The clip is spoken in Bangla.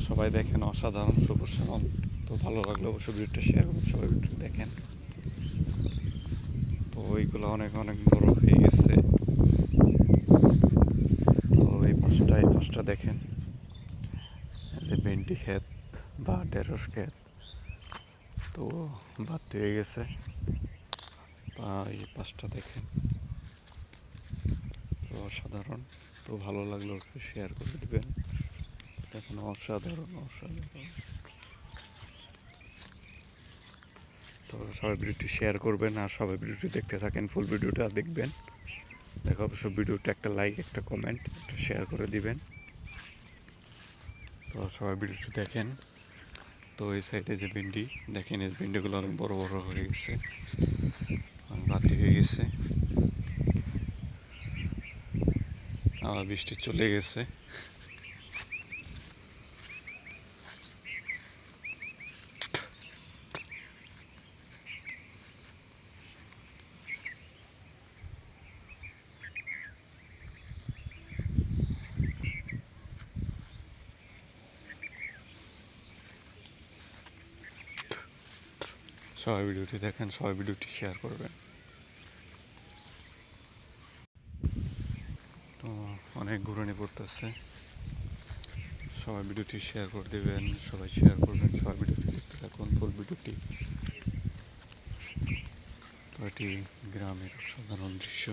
সবাই দেখেন, অসাধারণ সবুজ শ্যামল। তো ভালো লাগলো অবশ্যই ভিডিওটা শেয়ার করুন, সবাই ভিডিওটা দেখেন। তো ওইগুলো অনেক অনেক বড় হয়ে গেছে। তো এই পাশটা দেখেন, যে ভেন্ডি ক্ষেত বা ঢেঁড়স ক্ষেত, তো বাদ হয়ে গেছে। তা এই পাশটা দেখেন, তো অসাধারণ। তো ভালো লাগলো অবশ্যই শেয়ার করে দেবেন। দেখেন অসাধারণ অসাধারণ। তো সবাই ভিডিওটি শেয়ার করবেন আর সবাই ভিডিওটি দেখতে থাকেন, ফুল ভিডিওটা দেখবেন। দেখো অবশ্যই ভিডিওটা একটা লাইক, একটা কমেন্ট, একটা শেয়ার করে দিবেন। তো সবাই ভিডিওটি দেখেন। তো এই সাইডে যে ভেন্ডি দেখেন, এই ভেন্ডিগুলো অনেক বড় বড় হয়ে গেছে, অনেক বাতি হয়ে গেছে। বৃষ্টি চলে গেছে। সবাই ভিডিওটি দেখেন, সবাই ভিডিওটি শেয়ার করবেন। তো অনেক ঘুরানি পড়তেছে, সবাই ভিডিওটি শেয়ার করে দেবেন, সবাই শেয়ার করবেন, সবাই ভিডিওটি দেখতে থাকুন ফুল ভিডিওটি। তো এটি গ্রামের অসাধারণ দৃশ্য।